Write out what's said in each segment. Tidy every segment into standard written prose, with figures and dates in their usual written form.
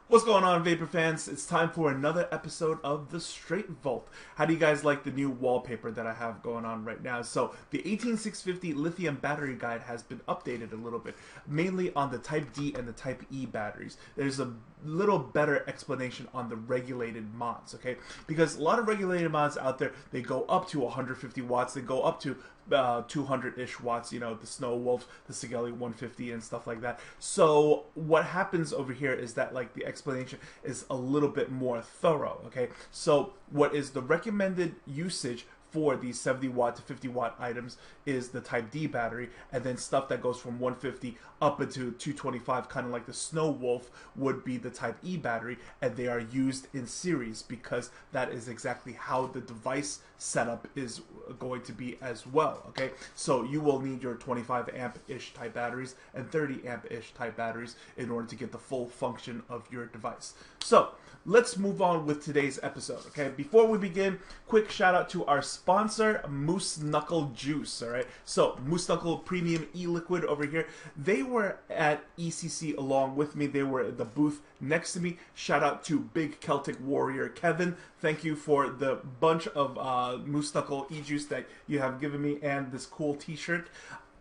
What's going on, Vapor fans? It's time for another episode of the Straight Vault. How do you guys like the new wallpaper that I have going on right now? So the 18650 lithium battery guide has been updated a little bit, mainly on the Type D and the Type E batteries. There's a little better explanation on the regulated mods, okay? Because a lot of regulated mods out there, they go up to 150 watts, they go up to 200-ish watts, you know, the Snow Wolf, the Sigelli 150 and stuff like that. So what happens over here is that, like, the explanation is a little bit more thorough, okay? So what is the recommended usage for these 70 watt to 50 watt items is the Type D battery, and then stuff that goes from 150 up into 225, kind of like the Snow Wolf, would be the Type E battery, and they are used in series because that is exactly how the device setup is going to be as well, okay? So you will need your 25 amp-ish type batteries and 30 amp-ish type batteries in order to get the full function of your device. So let's move on with today's episode, okay? Before we begin, quick shout out to our sponsor, Moose Knuckle Juice, all right? So Moose Knuckle Premium E-Liquid over here, they were at ECC along with me. They were at the booth next to me. Shout out to Big Celtic Warrior Kevin. Thank you for the bunch of Moose Knuckle E-Juice that you have given me and this cool t-shirt.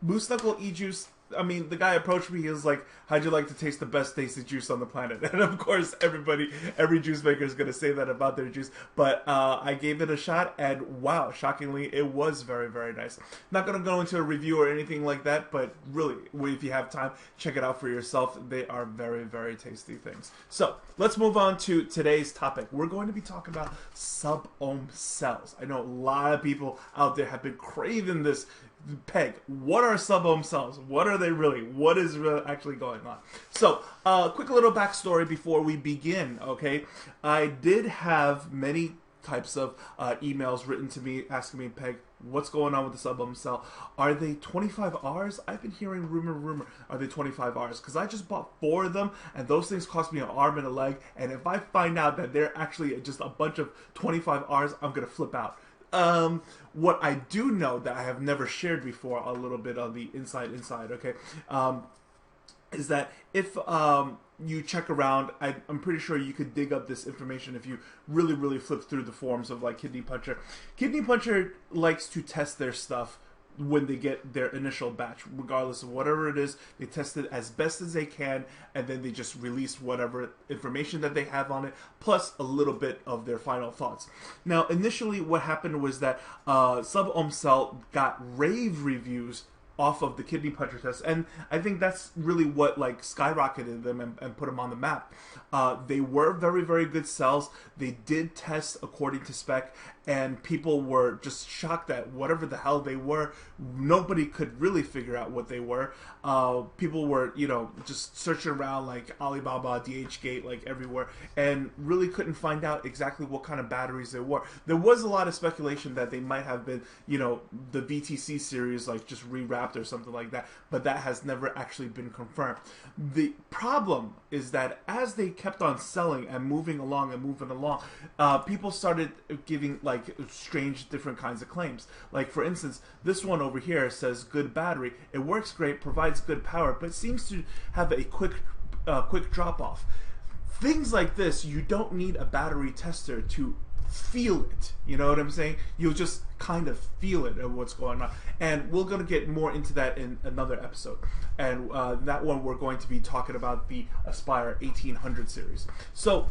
Moose Knuckle E-Juice, I mean, the guy approached me, he was like, how'd you like to taste the best tasted juice on the planet? And of course, every juice maker is going to say that about their juice. But I gave it a shot, and wow, shockingly, it was very, very nice. Not going to go into a review or anything like that, but really, if you have time, check it out for yourself. They are very, very tasty things. So let's move on to today's topic. We're going to be talking about sub-ohm cells. I know a lot of people out there have been craving this. Peg, what are sub-ohm cells? What are they really? What is really actually going on? So, quick little backstory before we begin, okay? I did have many types of emails written to me asking me, Peg, what's going on with the sub-ohm cell? Are they 25Rs? I've been hearing rumor. Are they 25Rs? Because I just bought 4 of them, and those things cost me an arm and a leg, and if I find out that they're actually just a bunch of 25Rs, I'm going to flip out. What I do know that I have never shared before, a little bit on the inside, okay, is that if you check around, I'm pretty sure you could dig up this information if you really flip through the forums of like Kidney Puncher. Kidney Puncher likes to test their stuff when they get their initial batch, regardless of whatever it is. They test it as best as they can, and then they just release whatever information that they have on it, plus a little bit of their final thoughts. Now, initially what happened was that SubOhmCell got rave reviews off of the Kidney Puncher test, and I think that's really what like skyrocketed them and put them on the map. They were very good cells. They did test according to spec, and people were just shocked at whatever the hell they were. Nobody could really figure out what they were. People were, you know, just searching around like Alibaba, DHgate, like everywhere, and really couldn't find out exactly what kind of batteries they were. There was a lot of speculation that they might have been, you know, the VTC series, like just rewrapped or something like that, but that has never actually been confirmed. The problem is that as they kept on selling and moving along, people started giving like strange different kinds of claims. Like for instance, this one over here says good battery, it works great, provides good power, but seems to have a quick drop off. Things like this, you don't need a battery tester to feel it, you know what I'm saying? You'll just kind of feel it and what's going on, and we're going to get more into that in another episode, and that one we're going to be talking about the Aspire 1800 series. So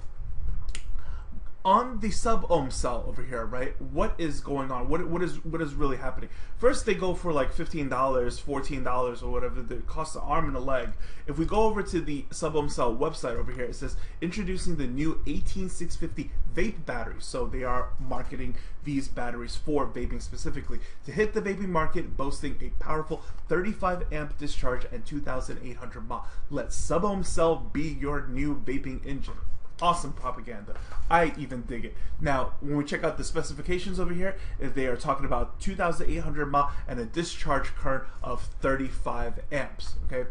on the sub-ohm cell over here, right, what is going on? What is really happening? First, they go for like $15, $14 or whatever. It costs an arm and a leg. If we go over to the SubOhmCell website over here, it says introducing the new 18650 vape batteries. So they are marketing these batteries for vaping specifically to hit the vaping market, boasting a powerful 35 amp discharge and 2,800 mAh. Let SubOhmCell be your new vaping engine. Awesome propaganda. I even dig it. Now, when we check out the specifications over here, they are talking about 2,800 mAh and a discharge current of 35 amps. Okay.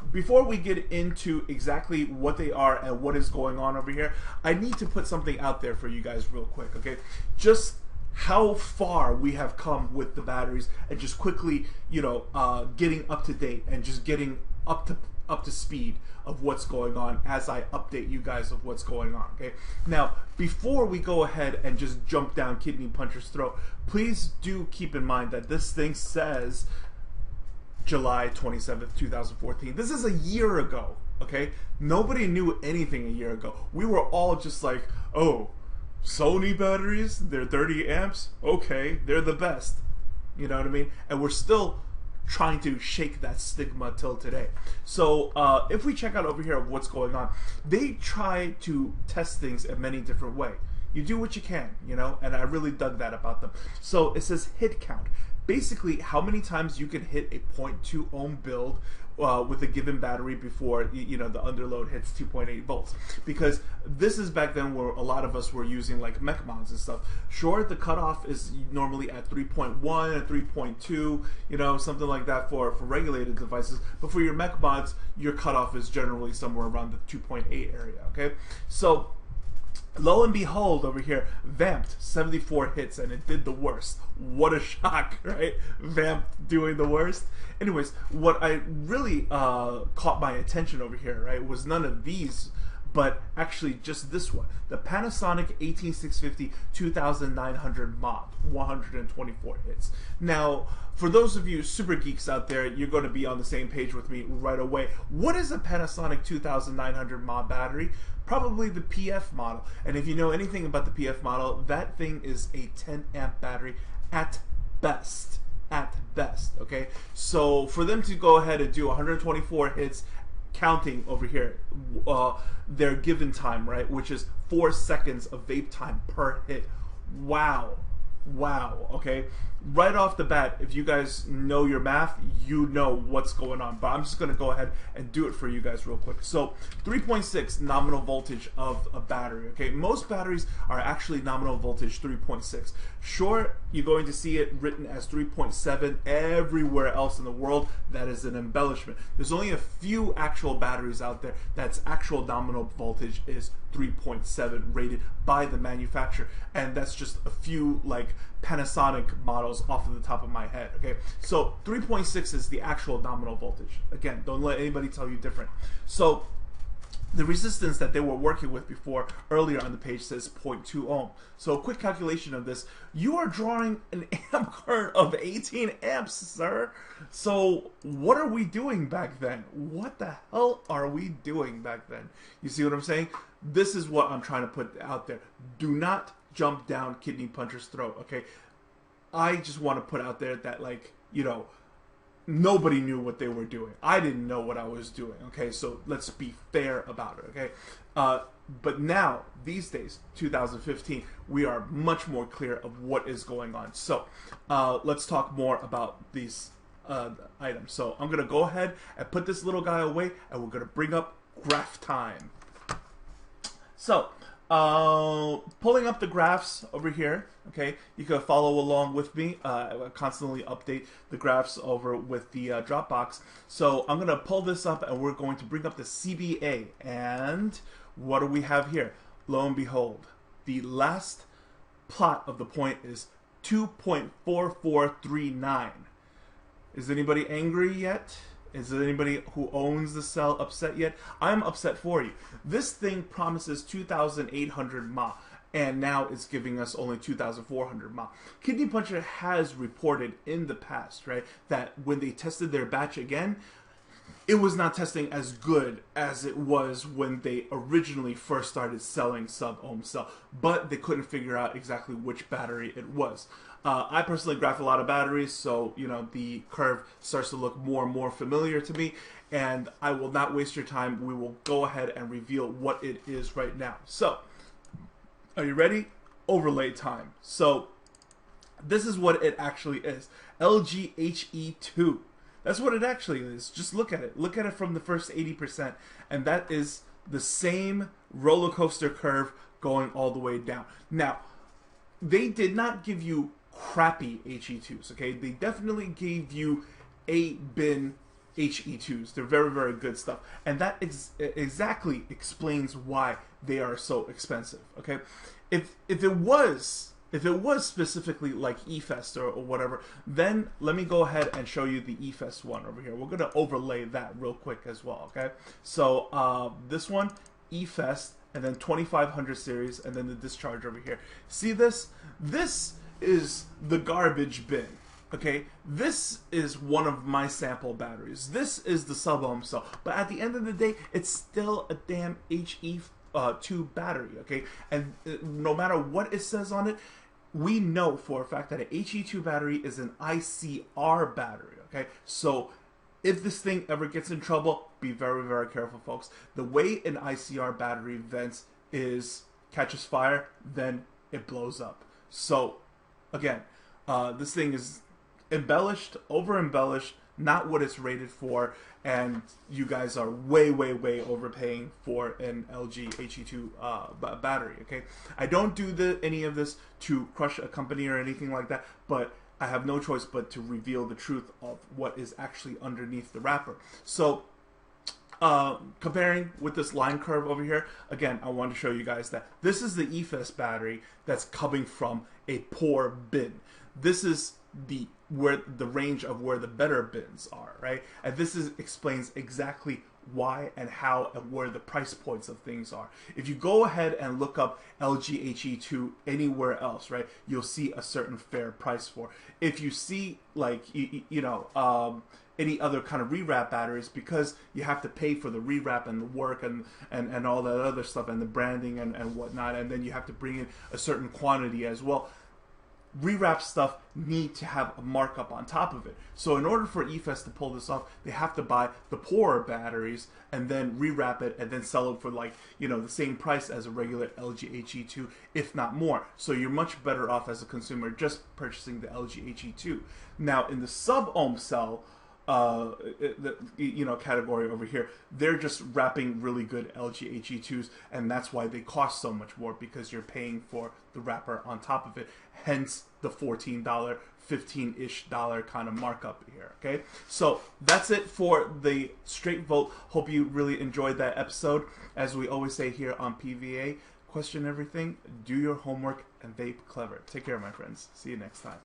Before we get into exactly what they are and what is going on over here, I need to put something out there for you guys real quick. Okay. Just how far we have come with the batteries, and just quickly, you know, getting up to date and just getting up to speed of what's going on as I update you guys of what's going on. Okay, now before we go ahead and just jump down Kidney Puncher's throat, please do keep in mind that this thing says July 27th, 2014. This is a year ago. Okay, nobody knew anything a year ago. We were all just like, oh, Sony batteries, they're 30 amps, okay, they're the best. You know what I mean? And we're still trying to shake that stigma till today. So if we check out over here of what's going on, they try to test things in many different ways. You do what you can, you know, and I really dug that about them. So it says hit count. Basically, how many times you can hit a 0.2 ohm build with a given battery before you know the underload hits 2.8 volts. Because this is back then where a lot of us were using like mech mods and stuff. Sure, the cutoff is normally at 3.1 or 3.2, you know, something like that for regulated devices. But for your mech mods, your cutoff is generally somewhere around the 2.8 area. Okay, so lo and behold, over here, vamped 74 hits, and it did the worst. What a shock, right? Vamped doing the worst. Anyways, what I really caught my attention over here, right, was none of these, but actually just this one. The Panasonic 18650 2900 mod, 124 hits. Now, for those of you super geeks out there, you're going to be on the same page with me right away. What is a Panasonic 2900 mod battery? Probably the PF model. And if you know anything about the PF model, that thing is a 10 amp battery at best. At best, okay? So for them to go ahead and do 124 hits, counting over here, their given time, right, which is 4 seconds of vape time per hit. Wow. Wow, okay? Right off the bat, if you guys know your math, you know what's going on. But I'm just going to go ahead and do it for you guys real quick. So 3.6 nominal voltage of a battery, okay? Most batteries are actually nominal voltage 3.6. Sure, you're going to see it written as 3.7 everywhere else in the world. That is an embellishment. There's only a few actual batteries out there that's actual nominal voltage is 3.7 rated by the manufacturer, and that's just a few like Panasonic models off of the top of my head. Okay, so 3.6 is the actual nominal voltage. Again, don't let anybody tell you different. So the resistance that they were working with before earlier on the page says 0.2 ohm. So a quick calculation of this, you are drawing an amp current of 18 amps, sir. So what are we doing back then? What the hell are we doing back then? You see what I'm saying? This is what I'm trying to put out there. Do not jump down Kidney Puncher's throat, okay? I just want to put out there that, like, you know, nobody knew what they were doing. I didn't know what I was doing, okay? So let's be fair about it, okay? But now, these days, 2015, we are much more clear of what is going on. So let's talk more about these items. So I'm going to go ahead and put this little guy away, and we're going to bring up graph time. So, pulling up the graphs over here, okay, you can follow along with me. I constantly update the graphs over with the Dropbox. So I'm going to pull this up, and we're going to bring up the CBA. And what do we have here? Lo and behold, the last plot of the point is 2.4439. Is anybody angry yet? Is there anybody who owns the cell upset yet? I'm upset for you. This thing promises 2,800 mAh, and now it's giving us only 2,400 mAh. Kidney Puncher has reported in the past, right, that when they tested their batch again, it was not testing as good as it was when they originally first started selling SubOhmCell, but they couldn't figure out exactly which battery it was. I personally graph a lot of batteries, so you know the curve starts to look more and more familiar to me, and I will not waste your time. We will go ahead and reveal what it is right now. So, are you ready? Overlay time. So, this is what it actually is. LGHE2. That's what it actually is. Just look at it. Look at it from the first 80%, and that is the same roller coaster curve going all the way down. Now, they did not give you crappy HE2s, okay? They definitely gave you A-bin HE2s. They're very, very good stuff. And that exactly explains why they are so expensive, okay? If it was if it was specifically like eFest or whatever, then let me go ahead and show you the eFest one over here. We're going to overlay that real quick as well, okay? So this one, eFest, and then 2500 series, and then the discharge over here. See this? This is the garbage bin, okay? This is one of my sample batteries. This is the SubOhmCell. But at the end of the day, it's still a damn HE2 battery, okay? And no matter what it says on it, we know for a fact that an HE2 battery is an ICR battery, okay? So if this thing ever gets in trouble, be very, very careful, folks. The way an ICR battery vents is catches fire, then it blows up. So again, this thing is embellished, over-embellished, not what it's rated for, and you guys are way, way, way overpaying for an LG HE2 battery, okay? I don't do any of this to crush a company or anything like that, but I have no choice but to reveal the truth of what is actually underneath the wrapper. So, comparing with this line curve over here, again, I want to show you guys that this is the eFest battery that's coming from a poor bin. This is the range of where the better bins are, right? And this explains exactly why and how and where the price points of things are. If you go ahead and look up LG HE2 anywhere else, right, you'll see a certain fair price for. If you see like any other kind of rewrap batteries, because you have to pay for the rewrap and the work and all that other stuff and the branding and whatnot, and then you have to bring in a certain quantity as well. Rewrap stuff need to have a markup on top of it. So in order for eFest to pull this off, they have to buy the poorer batteries and then rewrap it and then sell it for like, the same price as a regular LG HE2, if not more. So you're much better off as a consumer just purchasing the LG HE2. Now in the SubOhmCell category over here, they're just wrapping really good LG HE2s, and that's why they cost so much more, because you're paying for the wrapper on top of it, hence the $14, $15-ish kind of markup here, okay? So that's it for the Straight Vote. Hope you really enjoyed that episode. As we always say here on PVA, question everything, do your homework, and vape clever. Take care, my friends. See you next time.